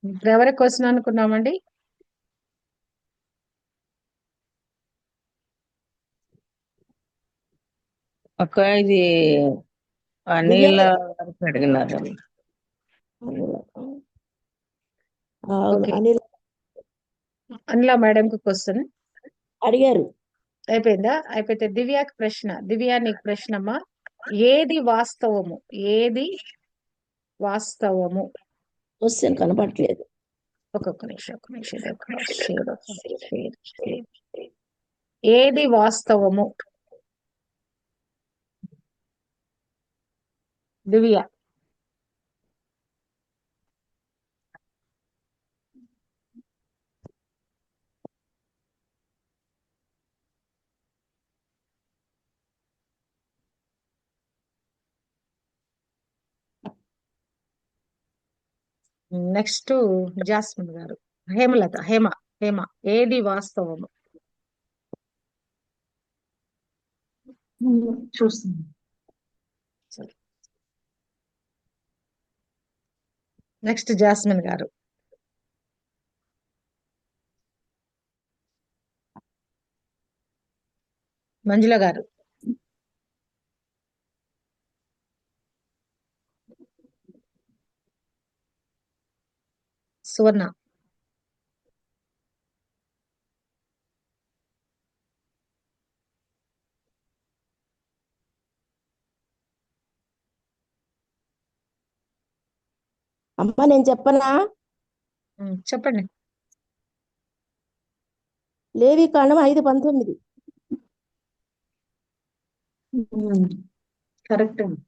ఇప్పుడు ఎవరి క్వశ్చన్ అనుకున్నామండి? అక్క ఇది అనిల్ గారికి అడిగినారు. ఓకే, అనిల మేడం కి క్వశ్చన్ అడిగారు. అయిపోయిందా? అయిపోతే దివ్యాకి ప్రశ్న. దివ్యా నీకు ప్రశ్న అమ్మా. ఏది వాస్తవము? ఏది వాస్తవము? క్వశ్చన్ కనపడట్లేదు. ఒక్కొక్క నిమిషం, ఒక్క నిమిషం. ఇది ఎక్కడ షేర్ వస్తుంది? షేర్. ఏది వాస్తవము? దివ్య. నెక్స్ట్ జాస్మిన్ గారు. హేమలత. హేమ ఏది వాస్తవము? చూస్తుంది. నెక్స్ట్ జాస్మిన్ గారు. మంజుల గారు. సువర్ణ. అమ్మ నేను చెప్పనా? చెప్పండి. లేవికాండం 5:19. కరెక్ట్ అండి.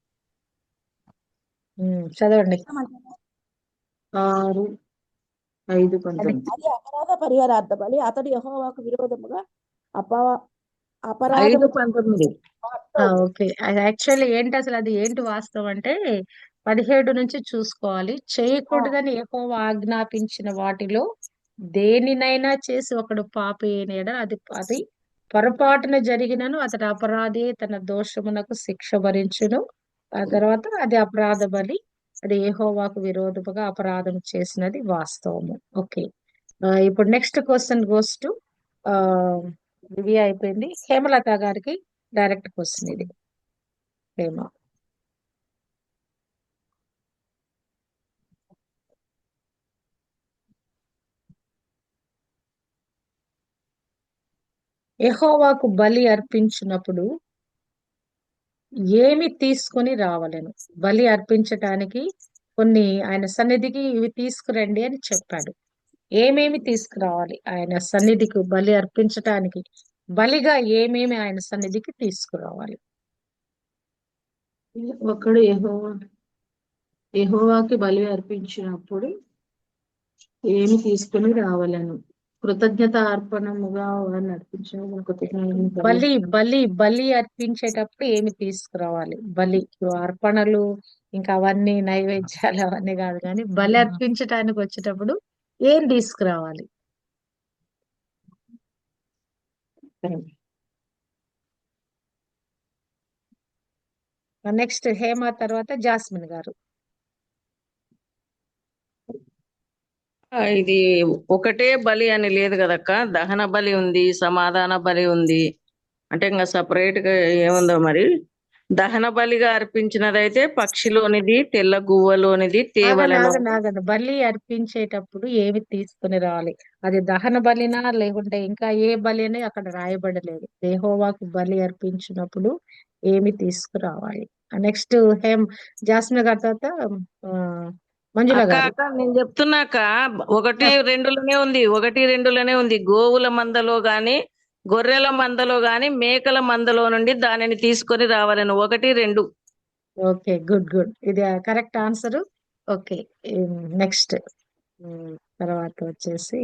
చదవండి. 6:5-19. అది అపరాధ పరిహారార్థ బలి. అతడు యెహోవాకు విరోధముగా అపరాధము 5:19. ఓకే. యాక్చువల్లీ ఏంటి అసలు, అది ఏంటి వాస్తవం అంటే 17 నుంచి చూసుకోవాలి. చేయకూడదని యెహోవా ఆజ్ఞాపించిన వాటిలో దేనినైనా చేసి ఒకడు పాపి అయిన యెడల అది పొరపాటున జరిగినను అతడు అపరాధి, తన దోషమునకు శిక్ష భరించును. ఆ తర్వాత అది అపరాధ బలి. అది యెహోవాకు విరోధముగా అపరాధం చేసినది వాస్తవము. ఓకే. ఇప్పుడు నెక్స్ట్ క్వశ్చన్ గోస్ టు దివ్య. అయిపోయింది. హేమలత గారికి డైరెక్ట్ క్వశ్చన్ ఇది. హేమ. యెహోవాకు బలి అర్పించినప్పుడు ఏమి తీసుకొని రావాలను? బలి అర్పించటానికి కొన్ని ఆయన సన్నిధికి ఇవి తీసుకురండి అని చెప్పాడు. ఏమేమి తీసుకురావాలి ఆయన సన్నిధికి బలి అర్పించటానికి? బలిగా ఏమేమి ఆయన సన్నిధికి తీసుకురావాలి? ఒకడు యెహోవాకి బలి అర్పించినప్పుడు ఏమి తీసుకుని రావాలను? కృతజ్ఞత అర్పణముగా వారిని అర్పించిన బలి అర్పించేటప్పుడు ఏమి తీసుకురావాలి? బలి అర్పణలు ఇంకా అవన్నీ నైవేద్యాలు అవన్నీ కాదు, కానీ బలి అర్పించటానికి వచ్చేటప్పుడు ఏం తీసుకురావాలి? నెక్స్ట్ హేమ తర్వాత జాస్మిన్ గారు. ఇది ఒకటే బలి అని లేదు కదక్క. దహన బలి ఉంది, సమాధాన బలి ఉంది. అంటే ఇంకా సపరేట్ గా ఏముందో మరి. దహన బలిగా అర్పించినదైతే పక్షిలోనిది, తెల్ల గువ్వలోనిది తేవలను. బలి అర్పించేటప్పుడు ఏమి తీసుకుని రావాలి? అది దహన బలినా లేకుంటే ఇంకా ఏ బలి అని అక్కడ రాయబడలేదు. యెహోవాకు బలి అర్పించినప్పుడు ఏమి తీసుకురావాలి? నెక్స్ట్ జాస్మిన్ గారి తర్వాత మంజుల అక్క గారు. అక్క నేను చెప్తున్నాక 1-2లోనే ఉంది. 1-2లోనే ఉంది. గోవుల మందలో గాని, గొర్రెల మందలో గాని, మేకల మందలో నుండి దానిని తీసుకొని రావాలను. 1-2. Okay, good. ఇది కరెక్ట్ ఆన్సర్. ఓకే. నెక్స్ట్ తర్వాత వచ్చేసి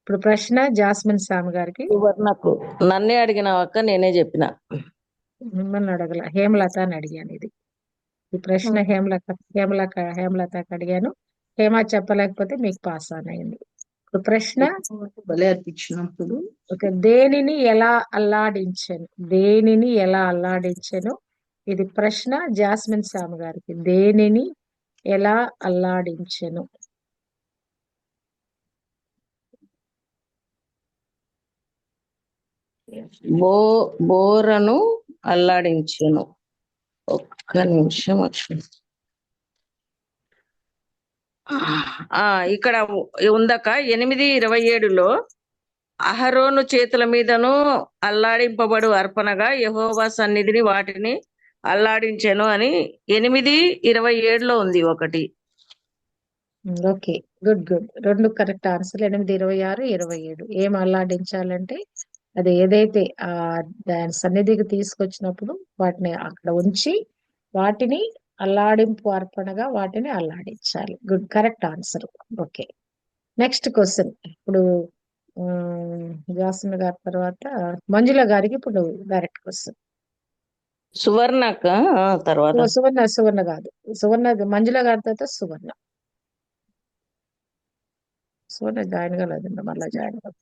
ఇప్పుడు ప్రశ్న జాస్మిన్ సామ్ గారికి. సువర్ణకు. నన్నే అడిగినావు అక్క, నేనే చెప్పిన. మిమ్మల్ని అడగల, హేమలత అని అడిగాను. ఇది ఈ ప్రశ్న హేమలతకి అడిగాను. హేమ చెప్పలేకపోతే మీకు పాస్ ఆన్ అయింది. ఇప్పుడు ప్రశ్న, యెహోవాకు బలి అర్పించినప్పుడు ఓకే, దేనిని ఎలా అల్లాడించెను? దేనిని ఎలా అల్లాడించెను? ఇది ప్రశ్న జాస్మిన్ సామ్ గారికి. దేనిని ఎలా అల్లాడించెను? బోరను అల్లాడించెను. ఒక్క నిమిషం వచ్చి. ఇక్కడ ఉందక 8:27లో అహరోను చేతుల మీదను అల్లాడింపబడు అర్పణగా యెహోవా సన్నిధిని వాటిని అల్లాడించెను అని 8:27లో ఉంది ఒకటి. Okay, good good. రెండు కరెక్ట్ ఆన్సర్. 8, 26, 27. ఏం అల్లాడించాలంటే అది ఏదైతే దాని సన్నిధికి తీసుకొచ్చినప్పుడు వాటిని అక్కడ ఉంచి వాటిని అల్లాడింపు అర్పణగా వాటిని అల్లాడించాలి. Good, correct answer. Okay, next question. ఇప్పుడు జాస్మిన్ గారి తర్వాత మంజుల గారికి ఇప్పుడు డైరెక్ట్ క్వశ్చన్. సువర్ణక తర్వాత సువర్ణ కాదు, మంజుల గారి తర్వాత సువర్ణ జాయిన్ కాలేదండి, మళ్ళీ జాయిన్ అవుతుంది.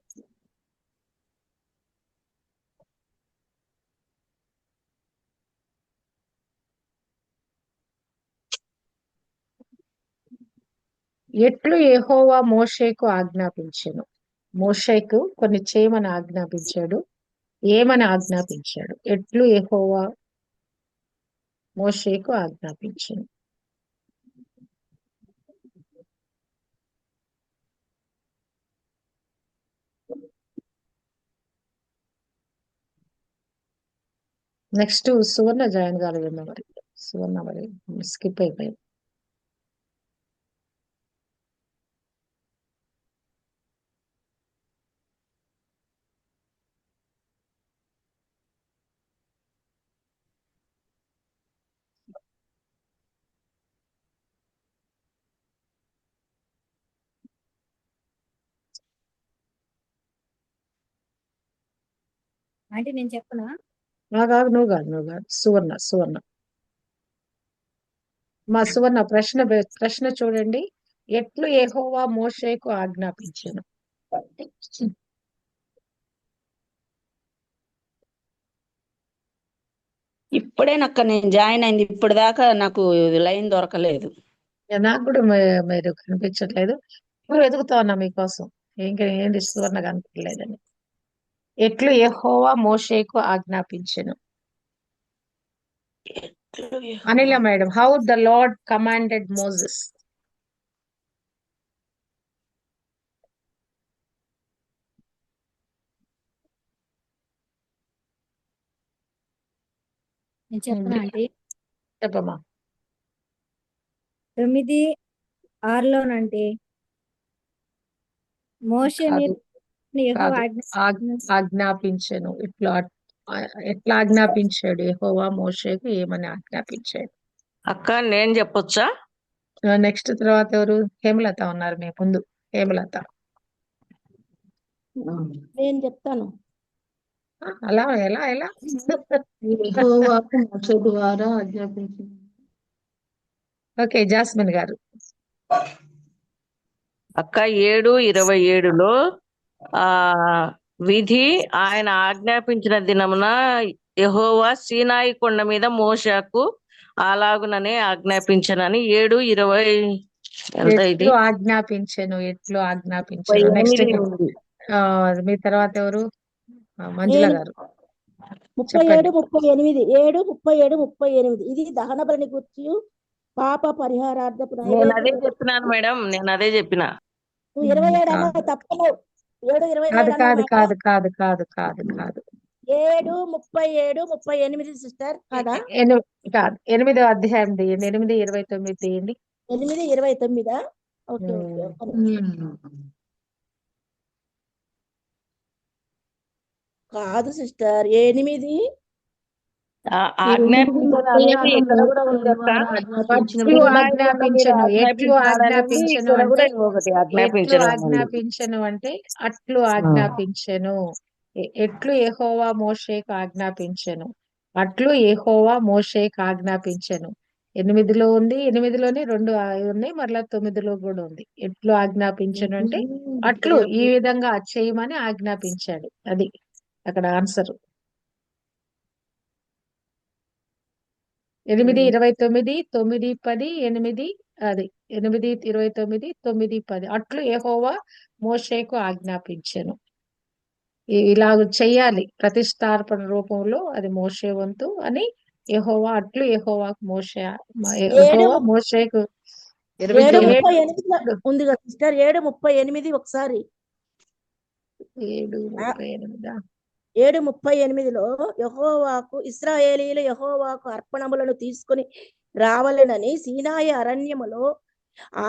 ఎట్లు యెహోవా మోషేకు ఆజ్ఞాపించెను? మోషేకు కొన్ని చేయమని ఆజ్ఞాపించాడు. ఏమని ఆజ్ఞాపించాడు? ఎట్లు యెహోవా మోషేకు ఆజ్ఞాపించెను. నెక్స్ట్ సువర్ణ జాయిన్ కాలేదన్న మరి. సువర్ణ మరి స్కిప్ అయిపోయింది. అంటే నేను చెప్పనా? నువ్వు కాదు. సువర్ణ మా సువర్ణ ప్రశ్న చూడండి. ఎట్లు యెహోవా మోషేకు ఆజ్ఞాపించెను? ఇప్పుడేనక్క నేను జాయిన్ అయింది. ఇప్పుడు దాకా నాకు లైన్ దొరకలేదు. నాకు కూడా మీరు కనిపించట్లేదు. ఇప్పుడు వెతుకుతా ఉన్నా మీకోసం. ఏంటి సువర్ణ కనిపించలేదని. ఎట్లు యెహోవా మోషేకు ఆజ్ఞాపించెను. Anila madam, how the lord commanded Moses. నేను చెప్పనా ఆంటీ? చెప్పమ్మా. 9:6లోనంటే మోషే కాదు, యెహోవా ఆజ్ఞాపించెను. ఎట్లా ఆజ్ఞాపించాడు యెహోవా మోషేకు? ఏమని ఆజ్ఞాపించాడు? అక్క నేను చెప్పొచ్చా? నెక్స్ట్ తర్వాత ఎవరు? హేమలత ఉన్నారు మీ ముందు. హేమలత. నేను చెప్తాను. అలా ఎలా ఎలా యెహోవాకు మోషే ద్వారా ఆజ్ఞాపించింది. ఓకే, జాస్మిన్ గారు. అక్క 7:27లో విధి ఆయన ఆజ్ఞాపించిన దినమున యెహోవా సీనాయి కొండ మీద మోషేకు అలాగుననే ఆజ్ఞాపించనని 7:20 ఎంత ఇది? ఎట్లు ఆజ్ఞాపించెను. నెక్స్ట్ 28 ఉంది. మీ తర్వాత ఎవరు? మంజుల నేను గారు. 37, 38, 7, 37, 38. ఇది దహన బలిని గుర్చి పాప పరిహారార్థపు నేను అదే నైవేద్యం. చెప్పినాను మేడం, నేను అదే చెప్పిన. నువ్వు 27 అన్నా తప్పను. 7:27 కాదు అన్నా. 7, 37, 38 సిస్టర్ కదా? కాదు, 8వ అధ్యాయం తీయండి. 8:29 తీయండి. 8:29. Okay okay. కాదు సిస్టర్, 8. ఆజ్ఞాపించదనేది ఇక్కడ కూడా ఉంది అక్క. అట్లు సీనాయి కొండ మీద ఆజ్ఞాపించను, ఎట్లు ఆజ్ఞాపించినాడనేది ఆజ్ఞాపించను ఇక్కడ కూడా అంటే ఒకటి ఎట్లు ఆజ్ఞాపించడం అని ఉంది. ఆజ్ఞాపించను అంటే అట్లు ఆ. ఆజ్ఞాపించెను. ఎట్లు యెహోవా మోషేకు ఆజ్ఞాపించెను, అట్లు యెహోవా మోషేకు ఆజ్ఞాపించెను. 8లో ఉంది, 8లోనే 2 ఉన్నాయి, మరలా 9లో కూడా ఉంది. ఎట్లు ఆజ్ఞాపించెను అంటే అట్లు ఈ విధంగా చేయమని ఆజ్ఞాపించాడు. అది అక్కడ ఆన్సర్. 8:29, 9:10, 8 అది 8:29, 9:10 అట్లు యెహోవా మోషేకు ఆజ్ఞాపించెను. ఇలా చెయ్యాలి ప్రతిష్టార్పణ రూపంలో, అది మోషే వంతు అని యెహోవా అట్లు యెహోవాకు ఏడు యెహోవా మోషేకు 7:38 7 ఉంది కదా సిస్టర్, 7:38 ఒకసారి. 7:38 7:38లో యెహోవాకు ఇశ్రాయేలీయులు యెహోవాకు అర్పణములను తీసుకొని రావాలనని సీనాయి అరణ్యములో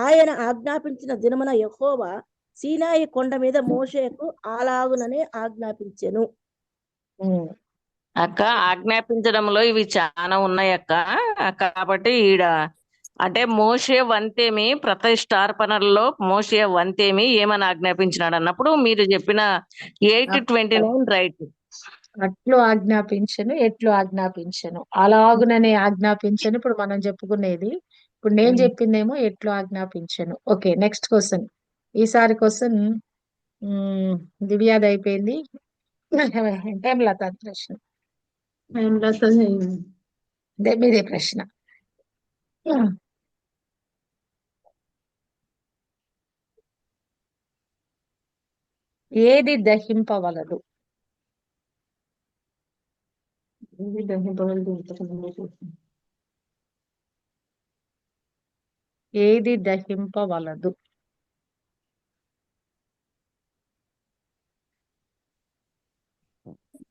ఆయన ఆజ్ఞాపించిన దినమున యెహోవా సీనాయి కొండ మీద మోషేకు అలాగుననే ఆజ్ఞాపించెను. అక్క ఆజ్ఞాపించడంలో ఇవి చాలా ఉన్నాయి అక్క. కాబట్టి ఈడ అంటే మోషే వంతేమి ప్రతిష్టార్పణల్లో మోషే వంతేమి ఏమని ఆజ్ఞాపించినాడు అన్నప్పుడు మీరు చెప్పిన 8:29 రైట్. అట్లు ఆజ్ఞాపించను, ఎట్లు ఆజ్ఞాపించను, అలాగుననే ఆజ్ఞాపించను. ఇప్పుడు మనం చెప్పుకునేది, ఇప్పుడు నేను చెప్పిందేమో ఎట్లు ఆజ్ఞాపించను. Okay, next question. ఈసారి క్వశ్చన్ దివ్యాది అయిపోయింది. హేమలత ప్రశ్న, మీదే ప్రశ్న. ఏది దహింపవలదు? ఏది దహింపవలదు?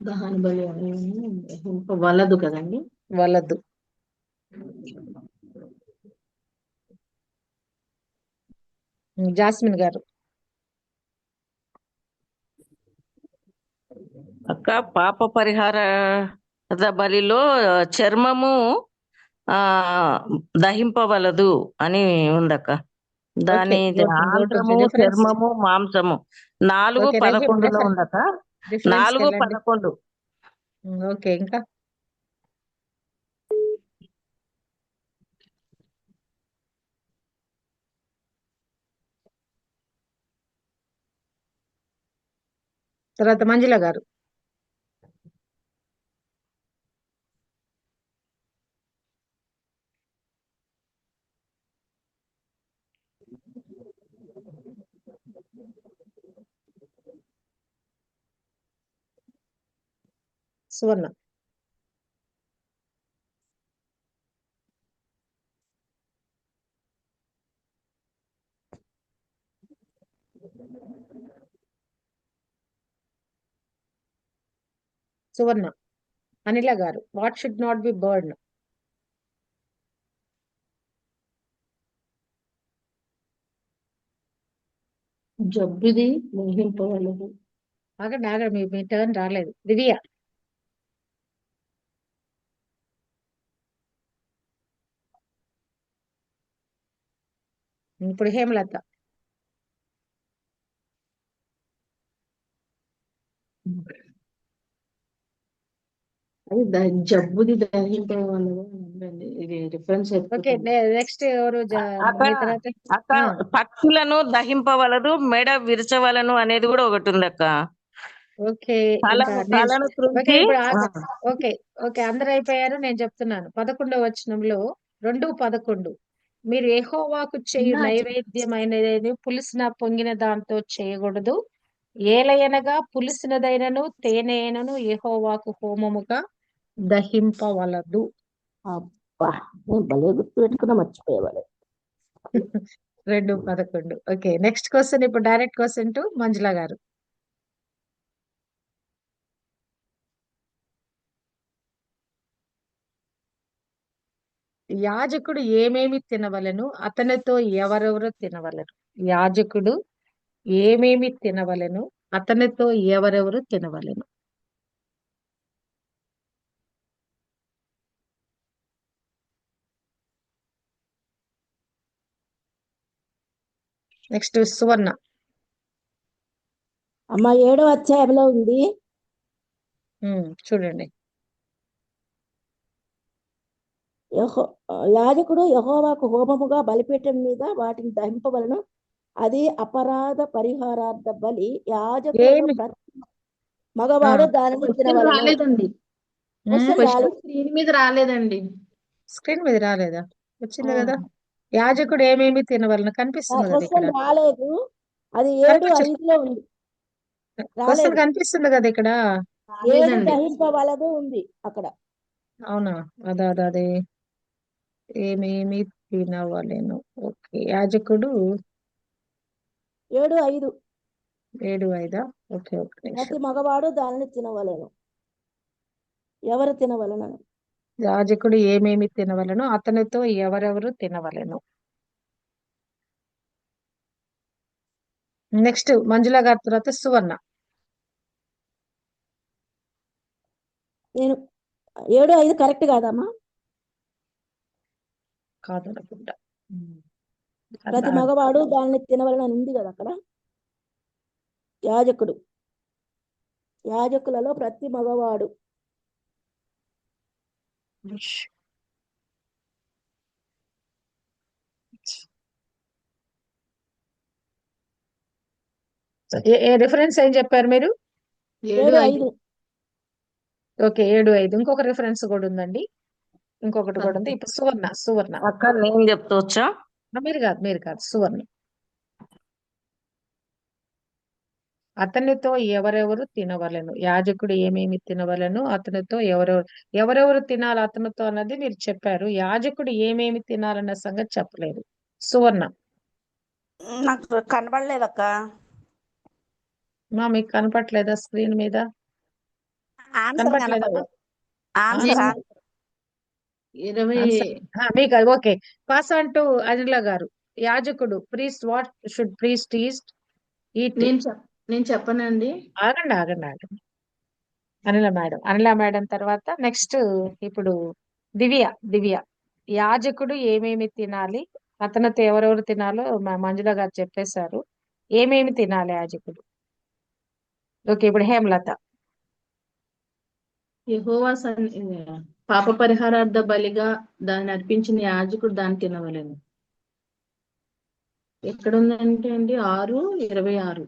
దహన బలి వలదు కదండి. వలదు. జాస్మిన్ గారు. అక్క పాప పరిహార బలిలో చర్మము దహింపవలదు అని ఉందక్క. దాని ఆంత్రము, చర్మము, మాంసము 4:11లో ఉందక్క. 4:11. ఓకే, ఇంకా తర్వాత మంజుల గారు. సువర్ణ. సువర్ణ. అనిల గారు. What should not be burn? జబ్బుది దహింపవలదు. ఆగండి, మీ టర్న్ రాలేదు. దివ్య. ఇప్పుడు హేమలత. అది జబ్బుది దహింపవలదు ఉందండి. ఇది రిఫరెన్స్ ఓకే, నెక్స్ట్ ఎవరు? అక్క మీ తర్వాత అక్క పక్షులను దహింపవలదు, మెడ విరచవలను అనేది కూడా ఒకటి ఉంది అక్క. ఓకే, తలను ఓకే, త్రుంచి ఇప్పుడు ఓకే, ఓకే, అందరు అయిపోయారు. నేను చెప్తున్నాను 11వ వచనంలో 2:11 మీరు యెహోవాకు చేయు నైవేద్యమైనది పులిసిన పొంగిన దాంతో చేయకూడదు, ఏలయనగా పులిసినదైనను తేనెనను యెహోవాకు హోమముగా దహింపవలదు. అబ్బా, నేను భలే గుర్తు పెట్టుకున్నా, మర్చిపోయేవాళ్ళు. 2:11. Okay, next question. ఇప్పుడు డైరెక్ట్ క్వశ్చన్ టు మంజుల గారు. యాజకుడు ఏమేమి తినవలెను, అతనితో ఎవరెవరు తినవలెను? యాజకుడు ఏమేమి తినవలెను, అతనితో ఎవరెవరు తినవలెను? నెక్స్ట్ సువర్ణ. అమ్మ 7వ అధ్యాయంలో ఉంది. చూడండి. యాజకుడు యెహోవాకు హోమముగా బలిపీఠం మీద వాటిని దహింపవలను. అది అపరాధ పరిహారార్థ బలి. యాజకులలో ఏమి ప్రతి మగవాడు దానిని క్వశ్చన్ తినవలెను. రాలేదండి. క్వశ్చన్ క్వశ్చన్ రాలేదు. స్క్రీన్ మీద రాలేదండి. స్క్రీన్ మీద రాలేదా? వచ్చింది ఆ, కదా. యాజకుడు ఏమేమి తినవలన కనిపిస్తుంది కదా ఇక్కడ. క్వశ్చన్ రాలేదు. అది 7:5లో ఉంది. క్వశ్చన్ రాలేదు. కనిపిస్తుంది కదా ఇక్కడ. 7 రాలేదండి. దహింపవలదు ఉంది అక్కడ. అవునా? అదే ఏమేమి తినవలెను. ఓకే. యాజకుడు 7:5 7:5. ఓకే, ఒక ప్రతి నిమిషం. మగవాడు దానిని తినవలెను. ఎవరు తినవలెను? యాజకుడు ఏమేమి తినవలెను, అతనితో ఎవరెవరు తినవలెను. నెక్స్ట్ మంజుల గారి తర్వాత సువర్ణ. నేను 7:5 కరెక్ట్ కాదమ్మా? కాదనుకుంటా. ప్రతి మగవాడు దానిని తినవలెను అని ఉంది కదా అక్కడ. యాజకులలో ప్రతి మగవాడు. రిఫరెన్స్ ఏం చెప్పారు మీరు? 7:5 ఓకే, 7:5. ఇంకొక రిఫరెన్స్ కూడా ఉందండి. ఇంకొకటి కూడా ఉంది. ఇప్పుడు సువర్ణ. అక్క నేను చెప్తవచ్చా? మీరు కాదు సువర్ణ. అతనితో ఎవరెవరు తినవలెను. యాజకుడు ఏమేమి తినవలెను, అతనితో ఎవరెవరు తినాలి అతనితో అన్నది మీరు చెప్పారు. యాజకుడు ఏమేమి తినాలన్న సంగతి చెప్పలేదు. సువర్ణ. నాకు కనబడలేదక్క. మీకు కనపట్లేదా స్క్రీన్ మీద? ఆన్సర్ కనపట్లేదా? కనపడలేదు. ఆన్సర్ 20 మీకు ఓకే. పాస్ ఆన్ టు అనిల గారు. యాజకుడు priest what should priest eat. నేను చెప్పనండి. ఆగండి. అనిల మేడం తర్వాత నెక్స్ట్ ఇప్పుడు దివ్య. యాజకుడు ఏమేమి తినాలి, అతనితో ఎవరెవరు తినాలో మంజుల గారు చెప్పేశారు. ఏమేమి తినాలి యాజకుడు. ఓకే, ఇప్పుడు హేమలత. యెహోవా పాప పరిహారార్థ బలిగా దాన్ని అర్పించిన యాజకుడు దాన్ని తినవలెను. ఎక్కడుందంటే అండి 6:26.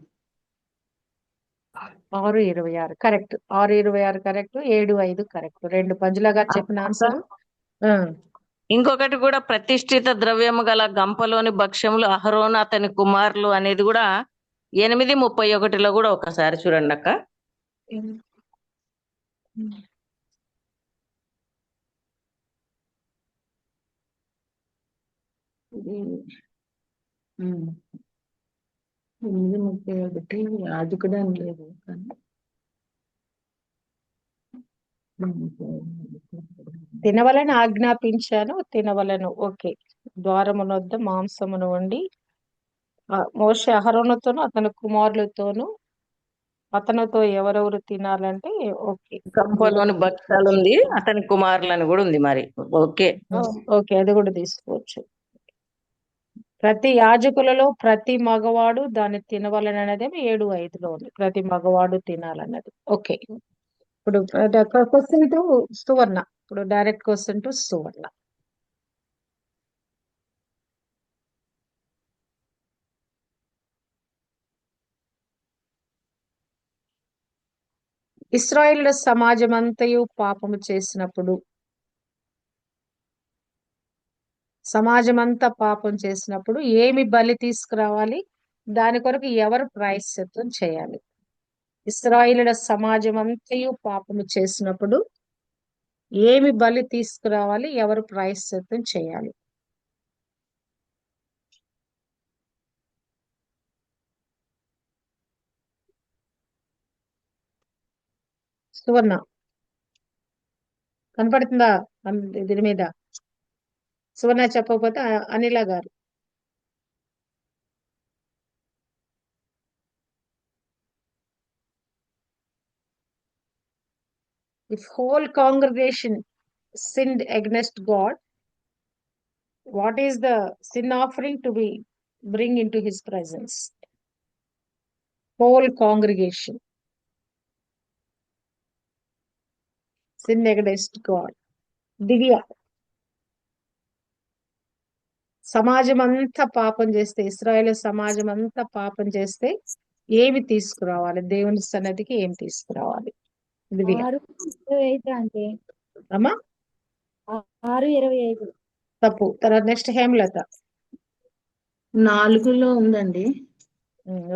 6:26 కరెక్ట్. 6:26 కరెక్ట్. 7:5 కరెక్ట్. 2 మంజుల గారు చెప్పిన ఆన్సర్. ఇంకొకటి కూడా, ప్రతిష్ఠిత ద్రవ్యము గల గంపలోని భక్ష్యములు అహరోను అతని కుమారులు అనేది కూడా 8:31లో కూడా ఒకసారి చూడండి అక్క. ఇది 8:31 యాజకుడు అని లేదు కానీ తినవలని ఆజ్ఞాపించాను, తినవలను. ఓకే. ద్వారమునొద్ద మాంసమును వండి మోషే అహరోనుతోను అతని కుమారులతోను అతనితో ఎవరెవరు తినాలంటే ఓకే. గంపలోని భక్ష్యాలు ఉంది, అతని కుమారులని కూడా ఉంది మరి. ఓకే, అది కూడా తీసుకోవచ్చు. ప్రతి యాజకులలో ప్రతి మగవాడు దాన్ని తినవలని అనేది 7:5లో ఉంది. ప్రతి మగవాడు తినాలన్నది. ఓకే. ఇప్పుడు క్వశ్చన్ టు సువర్ణ. ఇప్పుడు డైరెక్ట్ క్వశ్చన్ టు సువర్ణ. ఇశ్రాయేలు సమాజమంతయు పాపము చేసినప్పుడు, సమాజమంతా పాపం చేసినప్పుడు ఏమి బలి తీసుకురావాలి, దాని కొరకు ఎవరు ప్రాయశ్చిత్తం చేయాలి? ఇశ్రాయేలుల సమాజం అంతయు పాపము చేసినప్పుడు ఏమి బలి తీసుకురావాలి, ఎవరు ప్రాయశ్చిత్తం చేయాలి? సువర్ణ కనపడుతుందా దీని మీద? సువర్ణ చెప్పకపోతే అనిల గారు. If whole congregation sinned against God, what is the sin offering to be bring into his presence. Whole congregation sin against God. దివ్య సమాజం అంతా పాపం చేస్తే, ఇశ్రాయేలు సమాజం అంతా పాపం చేస్తే ఏమి తీసుకురావాలి? దేవుని సన్నిధికి ఏం తీసుకురావాలి? దివ్య 6:25 అంటే అమ్మా 6:25 తప్పు. తర్వాత నెక్స్ట్ హేమలత. 4లో ఉందండి.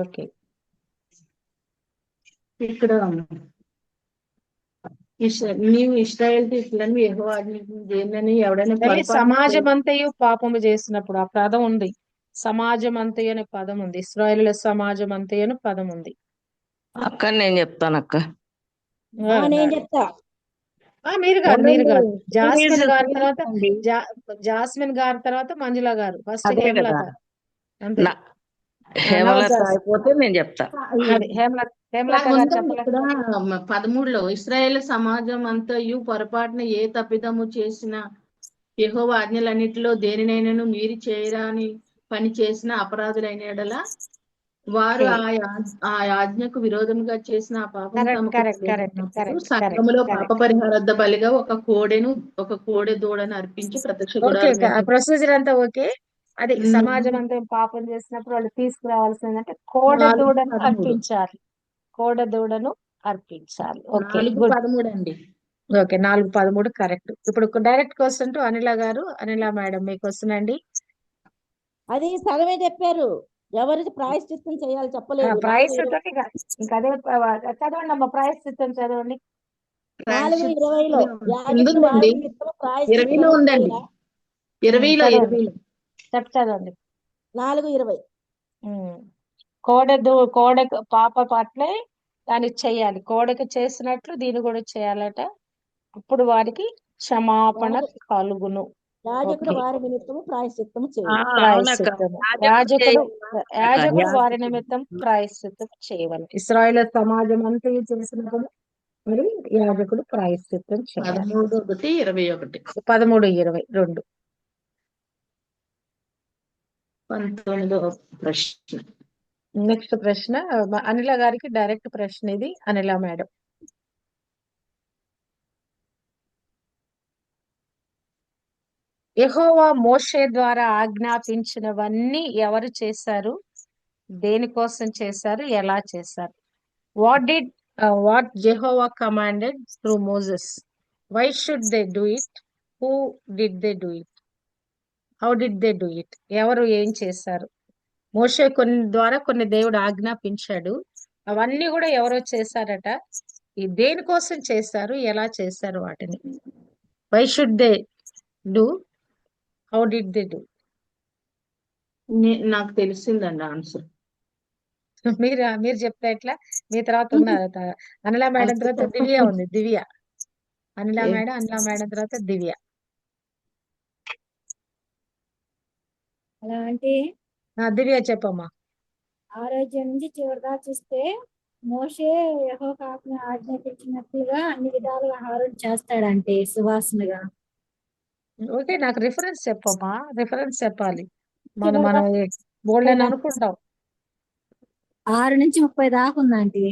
ఓకే, ఇక్కడ నీవు ఇశ్రాయేలు తీసుకుని యెహోవా దేనిని ఎవడైనా తల్లి పొరపాటున సమాజం అంతయు పాపము చేసినప్పుడు ఆ పదం ఉంది. సమాజం అంతయు అనే పదం ఉంది. ఇశ్రాయేలు సమాజం అంతయు అనే పదం ఉంది. అక్క నేను చెప్తాను అక్క. నేను చెప్తా. మీరు గారు జాస్మిన్ Please, గారి please తర్వాత అండి. జాస్మిన్ గారి తర్వాత మంజుల గారు, ఫస్ట్ అదే కదా. హేమలత. అంతే. నా హేమలత నవజాస్. అయిపోతే నేను చెప్తా. అది హేమలత గారు ఉందండి చెప్పలేదు. ఇక్కడ 13లో ఇశ్రాయేల్ సమాజం అంతయు పొరపాటున ఏ తప్పిదము చేసినా యెహోవా ఆజ్ఞలన్నిటిలో దేనినైనాను మీరి చేయరాని పని చేసిన అపరాధులైన ఎడల వారు ఆ ఆజ్ఞకు విరోధముగా చేసిన ఆ పాపం తమకు సంఘములో పాప పరిహారార్థ బలిగా ఒక కోడె దూడను అర్పించి ప్రత్యక్ష ఓకే, గుడారం ప్రొసీజర్ అంతా ఓకే. అది సమాజం అంతా పాపం చేసినప్పుడు వాళ్ళు తీసుకురావాల్సిందంటే కోడె దూడను 4:13 అర్పించాలి. కోడె దూడను అర్పించాలి. ఓకే, 4:13 అండి. Okay, 4:13 correct. ఇప్పుడు డైరెక్ట్ క్వశ్చన్ టు అనిల గారు. అనిల మేడం మీకు వస్తుందండి. అది సగమే చెప్పారు. ఎవరికి ప్రాయశ్చిత్తం చేయాలి చెప్పలేదు. ప్రాయశ్చిత్తం ఇంకా అదే చదవండి అమ్మా, ప్రాయశ్చిత్తం చదవండి. 4:20 ఉందండి. 20లో ఉందండి. 20లో చదవండి. 4:20 కోడె పాప పట్లే దాన్ని చెయ్యాలి. కోడెకు చేసినట్లు దీన్ని కూడా చేయాలట. అప్పుడు వారికి క్షమాపణ కలుగును. యాజకుడు వారి నిమిత్తము ప్రాయశ్చిత్తము చేయాలి. ప్రాయశ్చిత్తము యాజకుడు వారి నిమిత్తం ప్రాయశ్చిత్తం చేయవాలి. ఇశ్రాయేలు సమాజం అంతా చేసినప్పుడు మరి యాజకుడు ప్రాయశ్చిత్తం చేయాలి. 13:1-21 13:22 19వ ప్రశ్న. నెక్స్ట్ ప్రశ్న అనిల గారికి డైరెక్ట్ ప్రశ్న ఇది. అనిల మేడం. యెహోవా మోషే ద్వారా ఆజ్ఞాపించినవన్నీ ఎవరు చేశారు? దేనికోసం చేశారు? ఎలా చేశారు? What Jehovah commanded through Moses? Why should they do it? Who did they do it? How did they do it? ఎవరు ఏం చేశారు? మోషే కొన్ని దేవుడు ఆజ్ఞాపించాడు. అవన్నీ కూడా ఎవరో చేశారట. ఈ దేనికోసం చేశారు? ఎలా చేశారు వాటిని? Why should they do? How did they do? నాకు తెలిసిందండి ఆన్సర్. మీరు చెప్తే ఎట్లా? మీ తర్వాత ఉన్నారు అనిల మేడం తర్వాత దివ్య ఉంది. దివ్య, అనిల మేడం తర్వాత దివ్య. అలా అంటే దివ్య చెప్పమ్మా. 6వ అధ్యాయం నుంచి చివరి దాకా చూస్తే మోషే యెహోవాకు ఆజ్ఞాపించినట్లుగా అన్ని విధాలుగా ఆహారం చేస్తాడంటే సువాసనగా. ఓకే, నాకు రిఫరెన్స్ చెప్పమ్మా. రిఫరెన్స్ చెప్పాలి. మనం బోల్డ్ అని అనుకుంటాం. 6-30 దాకా ఉందంటే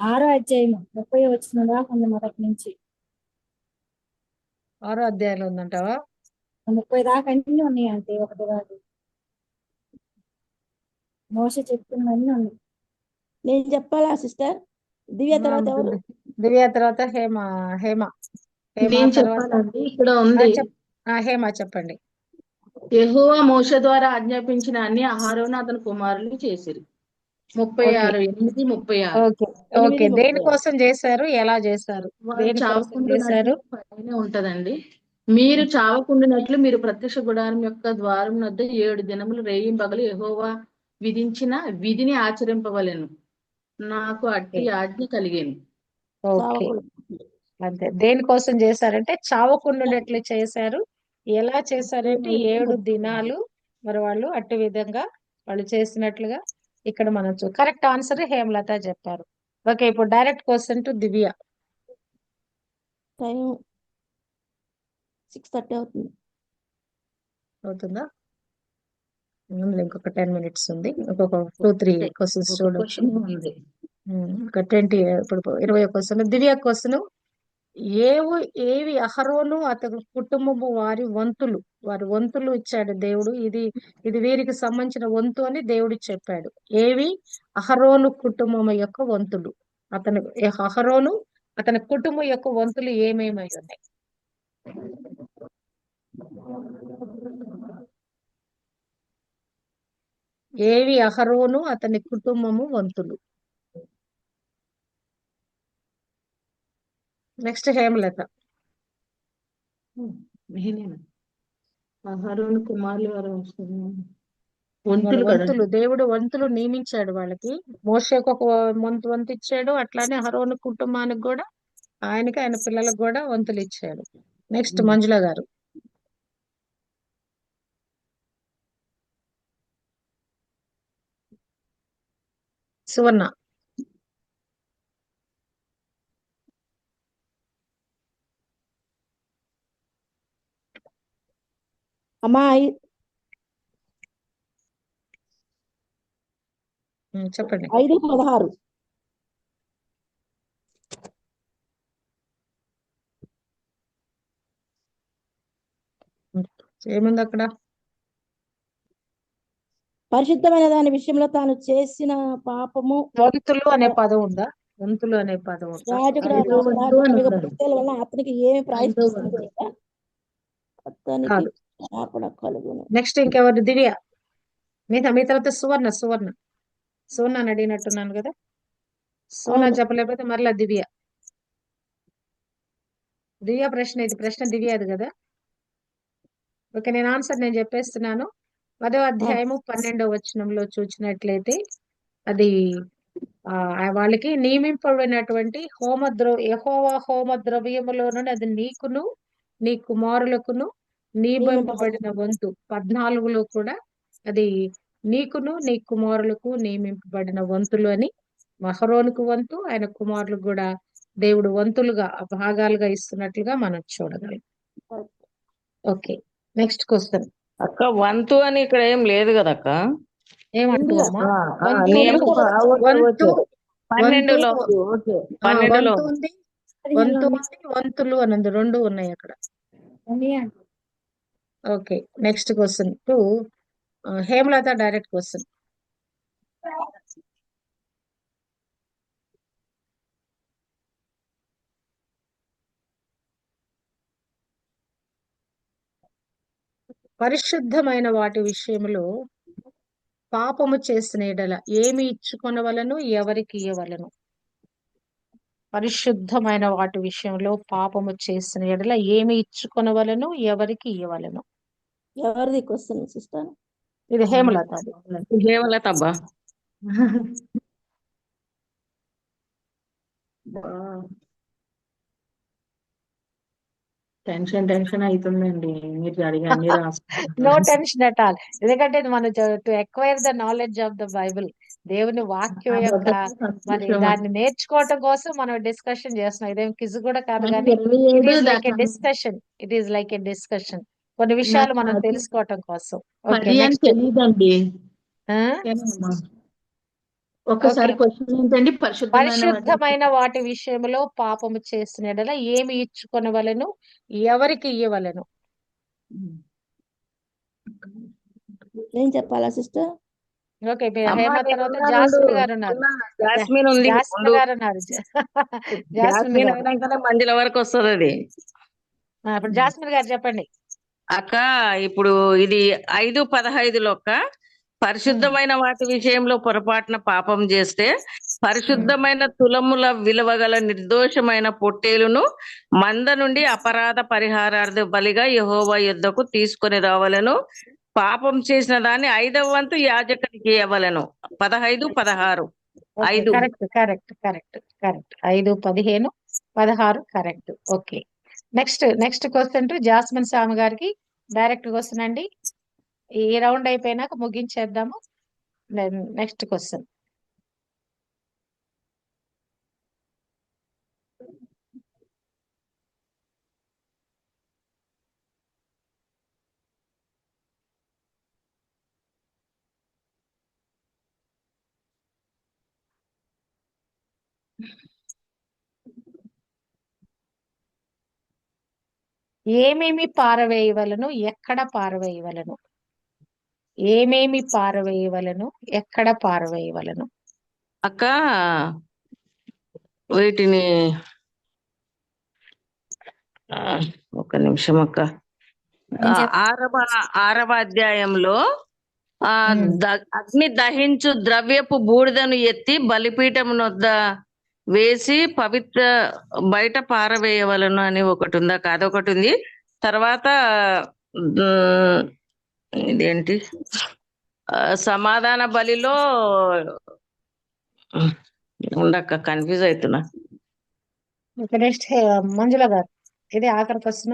6వ అధ్యాయం 30 వచ్చిన దాకా ఉంది. మొదటి నుంచి 6వ అధ్యాయంలో ఉందంటావా? 30 దాకా అన్ని ఉన్నాయి. అంటే ఒకటి కాదు, మోషే చెప్తున్నవన్నీ ఉన్నాయి. నేను చెప్పాలా సిస్టర్? దివ్య తర్వాత ఎవరు? దివ్య తర్వాత హేమ. హేమ నేను తర్వాత చెప్పాలండి. ఇక్కడ ఉంది హేమ చెప్పండి. యెహోవా మోషే ద్వారా ఆజ్ఞాపించిన అన్ని అహరోను అతని కుమారులు చేసిరి. 36:8-36. ఓకే, దేనికోసం చేశారు? ఎలా చేశారు? వారు దేనికోసం చేశారు? పైన ఉంటదండి. మీరు చావకుండినట్లు మీరు ప్రత్యక్ష గుడారం యొక్క ద్వారం వద్ద 7 దినములు రేయింబగలు యెహోవా విధించిన విధిని ఆచరింపవలెను. నాకు అట్టి ఆజ్ఞ కలిగేను. ఓకే, అంతే. దేనికోసం చేశారంటే చావకుండునట్లు చేశారు. ఎలా చేశారంటే 7 దినాలు మరి వాళ్ళు అట్టి విధంగా వాళ్ళు చేసినట్లుగా ఇక్కడ మనం కరెక్ట్ ఆన్సర్ హేమలత చెప్పారు. ఓకే, ఇప్పుడు direct question to Divya. Time 6:30 అవుతుంది. అవుతుందా? ఇంకొక 10 minutes ఉంది. ఇంకొక 2-3 క్వశ్చన్స్ ఒక చూడొచ్చు. క్వశ్చన్ ఉంది. ఒక 20, ఇప్పుడు 20 క్వశ్చన్. దివ్య క్వశ్చన్. ఏవి అహరోను అతని కుటుంబము వారి వంతులు ఇచ్చాడు దేవుడు. ఇది వీరికి సంబంధించిన వంతు అని దేవుడు చెప్పాడు. ఏవి అహరోను కుటుంబం యొక్క వంతులు? అహరోను అతని కుటుంబం యొక్క వంతులు ఏమేమై ఉన్నాయి? ఏవి అహరోను అతని కుటుంబము వంతులు? నెక్స్ట్ హేమలత. నేనేనా? అహరోను కుమారులు వారు వాళ్ళ వంతులు కదా. వంతులు, దేవుడు వంతులు నియమించాడు వాళ్ళకి. మోషేకు ఒక వంతు ఇచ్చాడు. అట్లానే అహరోను కుటుంబానికి కూడా, ఆయన పిల్లలకు కూడా వంతులు ఇచ్చాడు. నెక్స్ట్ మంజుల గారు. సువర్ణ. అమ్మా చెప్పండి. 5:16. ఏముంది అక్కడ? పరిశుద్ధమైన దాని విషయంలో తాను చేసిన పాపము వంతులు అనే పదం ఉందా? వంతులు అనే పదం ఉందా? యాజకుడు ఐదో వంతు అని ఉండాలి. ప్రత్యేల వల్ల అతనికి ఏమి ప్రాయశ్చిత్తం వంతు. చేయక అతనికి కాదు. క్షమాపణ కలుగును. నెక్స్ట్ ఇంకెవరు? దివ్య. మీ తర్వాత సువర్ణ అని అడిగినట్టున్నాను కదా. సువర్ణ అవును. చెప్పలేకపోతే మరలా దివ్య ప్రశ్న. ఇది ప్రశ్న దివ్యది కదా. ఓకే, నేను ఆన్సర్ చెప్పేస్తున్నాను. 10వ అధ్యాయము 12వ వచనంలో చూసినట్లయితే అది వాళ్ళకి నియమింపబడినటువంటి యెహోవా హోమ ద్రవ్యములో నుండి అది నీకును నీ కుమారులకును నియమింపబడిన వంతు. 14లో కూడా అది నీకును నీ కుమారులకు నియమింపబడిన వంతులు అని. అహరోనుకు వంతు, ఆయన కుమారులకు కూడా దేవుడు వంతులుగా భాగాలుగా ఇస్తున్నట్లుగా మనం చూడగలం. Okay, next question. అక్క వంతు అని ఇక్కడ ఏం లేదు కదక్క. ఏమంటూ అమ్మా? వంతు 12లో వంతు ఓకే 12లో ఉంది, వంతులు అని ఉంది. 2 ఉన్నాయి అక్కడ. Okay, next question to Hemalatha. Direct question. పరిశుద్ధమైన వాటి విషయంలో పాపము చేసిన ఎడల ఏమి ఇచ్చుకొనవలను, ఎవరికి ఇయ్యవలను? పరిశుద్ధమైన వాటి విషయంలో పాపము చేసిన ఎడల ఏమి ఇచ్చుకొనవలను, ఎవరికి ఇయ్యవలను? ఎవరిది క్వశ్చన్ సిస్టర్? ఇది హేమలత. హేమలత అబ్బా. టెన్షన్ అవుతుందండి. మీరు అడిగి అన్ని నో రాసుకుంటున్నారు. Tension at all. ఎందుకంటే ఇది మన to acquire the knowledge of the Bible, దేవుని వాక్యం యొక్క మరి దాన్ని నేర్చుకోవటం కోసం మనం డిస్కషన్ చేస్తున్నాం. ఇదేం క్విజ్ కూడా కాదు, కానీ it is like a discussion. కొన్ని విషయాలు మనం తెలుసుకోవటం కోసం. ఓకే, 10 అని నెక్స్ట్. తెలియదండి. ఒకసారి క్వశ్చన్ ఏంటండి? పరిశుద్ధమైన వాటి విషయంలో పాపము చేసిన యెడల ఏమి ఇచ్చుకొనవలెను, ఎవరికి ఇయ్యవలెను? నేను చెప్పాలా సిస్టర్? ఓకే, అమ్మా, హేమ నేను తర్వాత ఉన్నాను. జాస్మిన్ గారు ఉన్నారు. జాస్మిన్ ఉంది. జాస్మిన్ గారు ఉన్నారు. జాస్మిన్ జాస్మిన్ గారు. అయినాకనే మంజుల వరకు వస్తుంది అది. ఇప్పుడు జాస్మిన్ గారు చెప్పండి. అక్క ఇప్పుడు ఇది 5:15లో అక్క, పరిశుద్ధమైన వాటి విషయంలో పొరపాటున పాపం చేస్తే పరిశుద్ధమైన తులముల విలువగల నిర్దోషమైన పొట్టేలును మంద నుండి అపరాధ పరిహారార్థ బలిగా యెహోవా యొద్దకు తీసుకొని రావాలను. పాపం చేసిన దాన్ని 5వ వంతు యాజకునికి ఇవ్వవలెను. 15, 16. 5. Correct. 5, 15, 16 correct. Okay, next question to Jasmine Swami గారికి. డైరెక్ట్ క్వశ్చన్ అండి. ఈ రౌండ్ అయిపోయినాక ముగించేద్దాము. Next question. ఏమేమి పారవేయవలను, ఎక్కడ పారవేయవలను? ఏమేమి పారవేయవలను, ఎక్కడ పారవేయవలను? అక్క వీటిని ఆ, ఒక నిమిషం అక్క. నేను చెప్ ఆరవ అధ్యాయంలో ఉమ్, అగ్ని దహించు ద్రవ్యపు బూడిదను ఎత్తి బలిపీఠం వద్ద వేసి పవిత్ర బయట పారవేయవలను అని ఒకటి ఉంది అక్క. అదొకటి ఉంది. తర్వాత ఉమ్, ఇదేంటి సమాధాన బలిలో ఉండక్క, కన్ఫ్యూజ్ అవుతున్నా. ఇక నెక్స్ట్ మంజుల గారు, ఇది ఆఖరి ప్రశ్న.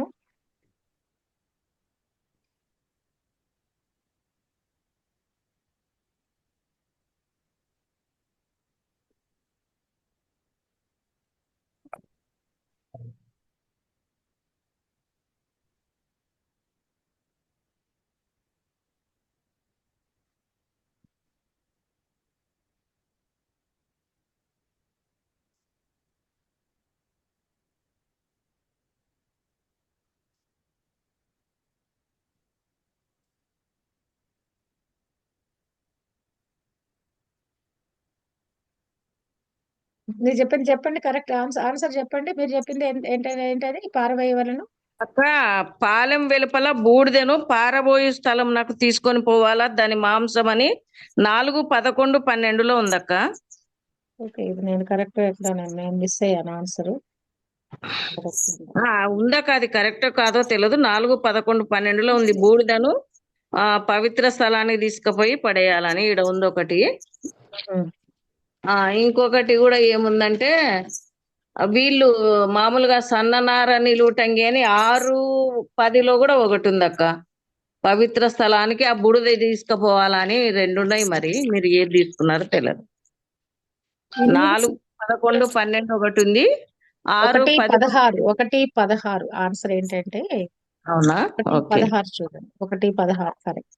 మీరు చెప్పింది చెప్పండి, కరెక్ట్ ఆన్సర్ చెప్పండి. మీరు చెప్పింది ఏంటది పారవేయవలను? అక్క, పాలెం వెలుపల బూడిదెను పారబోయు స్థలం నాకు తీసుకొని పోవాలా, దాని మాంసం అని 4:11-12 ఉందక్క. ఓకే, ఇది నేను కరెక్ట్ ఎక్కడ నేను మిస్ అయ్యాను ఆన్సర్. ఉందక్క, అది కరెక్ట్ కాదో తెలియదు. 4:11-12 ఉంది. బూడిదను పవిత్ర స్థలానికి తీసుకుపోయి పడేయాలని ఈడ ఉంది ఒకటి. ఇంకొకటి కూడా ఏముందంటే వీళ్ళు మామూలుగా సన్ననార నిలువుటంగి అని 6:10 కూడా ఒకటి ఉంది అక్క. పవిత్ర స్థలానికి ఆ బూడిద తీసుకుపోవాలని 2 ఉన్నాయి. మరి మీరు ఏది తీసుకున్నారో తెలియదు. 4:11-12 ఒకటి ఉంది. 6:10 1:16 ఆన్సర్ ఏంటంటే అవునా? ఓకే 1:16 చూడండి. 1:16 కరెక్ట్.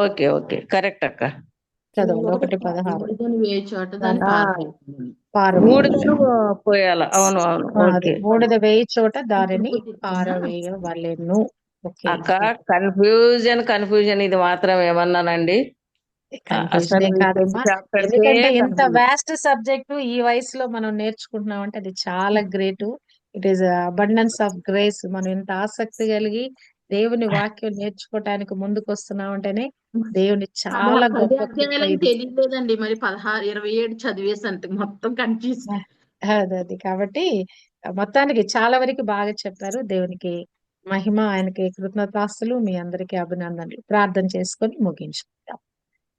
ఓకే ఓకే కరెక్ట్ అక్క. చదవండి. 1:16 బూడిదను వేయ చోట దాన్ని ఆ, పారవేయాలి. బూడిదను పోయాల. అవును అవును. అది ఓకే బూడిద వేయి చోట దారిని పారవేయవలెను. ఓకే, అక్క, కన్ఫ్యూజన్ ఇది మాత్రం ఏమన్నానండి. కన్ఫ్యూజన్ అసలు ఈ 10 కాదమ్మా. chapters ఏ ఎందుకంటే ఇంత confuse. వాస్ట్ సబ్జెక్టు ఈ వయసులో మనం నేర్చుకుంటున్నాం అంటే అది చాలా great. It is abundance of grace. మనం ఇంత ఆసక్తి కలిగి దేవుని వాక్యం నేర్చుకోవటానికి ముందుకు వస్తున్నాం అంటేనే దేవుని చాలా 10 గొప్ప కృప అధ్యాయాలని ఇది. తెలియలేదండి. మరి 16, 27 చదివేసంత మొత్తం కన్ఫ్యూజ్. అది కాబట్టి మొత్తానికి చాలా వరకు బాగా చెప్పారు. దేవునికి మహిమ, ఆయనకి కృతజ్ఞతాస్తులు. మీ అందరికీ అభినందనలు. ప్రార్థన చేసుకొని ముగించుకుంటాం.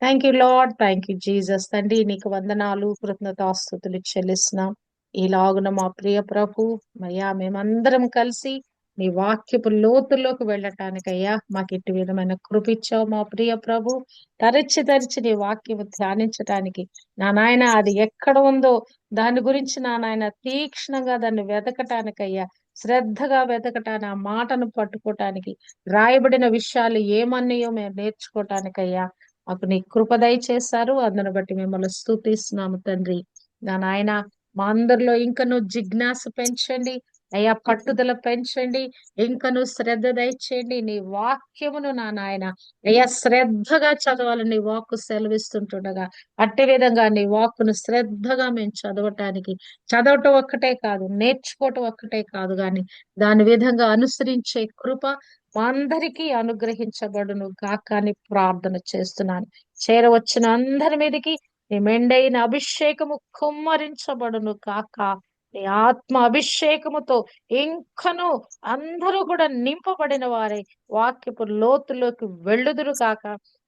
Thank you lord, thank you Jesus. తండ్రి, నీకు వందనాలు, కృతజ్ఞతాస్తుతులు చెల్లిస్తున్నాం. ఈలాగున మా ప్రియ ప్రభు అయ్యా, మేమందరం కలిసి నీ వాక్యపు లోతుల్లోకి వెళ్ళటానికయ్యా మాకు ఇటు విధమైన కృప ఇచ్చావు మా ప్రియ ప్రభు. తరచి నీ వాక్యము ధ్యానించటానికి నా నాయన అది ఎక్కడ ఉందో దాని గురించి నా నాయన తీక్షణంగా దాన్ని వెతకటానికయ్యా, శ్రద్ధగా వెతకటానికి, ఆ మాటను పట్టుకోవటానికి, రాయబడిన విషయాలు ఏమన్నాయో మేము నేర్చుకోవటానికయ్యా మాకు నీ కృప దయచేశారు. అందును బట్టి మిమ్మల్ని స్తుతిస్తున్నాము తండ్రి. నా నాయన మా అందరిలో ఇంకను జిజ్ఞాస పెంచండి అయ్యా, పట్టుదల పెంచండి, ఇంకను శ్రద్ధ దయచేయండి. నీ వాక్యమును నా నాయన అయ్యా శ్రద్ధగా చదవాలని నీ వాక్కు సెలవిస్తుంటుండగా అట్టి విధంగా నీ వాక్కును శ్రద్ధగా మేము చదవటం ఒక్కటే కాదు, నేర్చుకోవటం ఒక్కటే కాదు, కానీ దాని విధంగా అనుసరించే కృప మా అందరికీ అనుగ్రహించబడును గాక అని ప్రార్థన చేస్తున్నాను. చేరవచ్చిన అందరి మీదకి నీ మెండైన అభిషేకము కుమ్మరించబడును కాక. నీ ఆత్మ అభిషేకముతో ఇంకను అందరూ కూడా నింపబడిన వారై వాక్యపు లోతులోకి వెళ్ళుదురు కాక.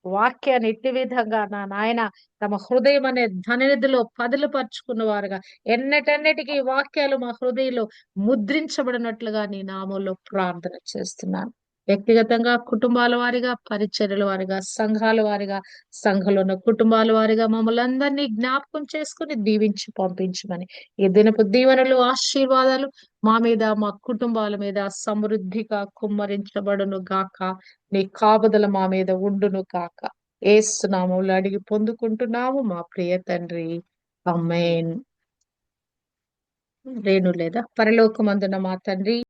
వాక్యాన్ని ఇట్టి విధంగా నా నాయన తమ హృదయం అనే ధననిధిలో పదులుపరుచుకున్న వారుగా ఎన్నటన్నిటికీ వాక్యాలు మా హృదయంలో ముద్రించబడినట్లుగా నీ నామంలో ప్రార్థన చేస్తున్నాను. వ్యక్తిగతంగా కుటుంబాల వారిగా, పరిచర్యల వారిగా, సంఘాల వారిగా, సంఘంలో ఉన్న కుటుంబాల వారిగా మమ్మల్ని అందరినీ జ్ఞాపకం చేసుకుని దీవించి పంపించమని, ఈ దినపు దీవెనలు, ఆశీర్వాదాలు మా మీద, మా కుటుంబాల మీద సమృద్ధిగా కుమ్మరించబడును గాక. నీ కాపుదల మా మీద ఉండును గాక. ఏసు నామములో అడిగి పొందుకుంటున్నాము మా ప్రియ తండ్రి. ఆమేన్. రేణు లేదా? పరలోకమందున మా తండ్రి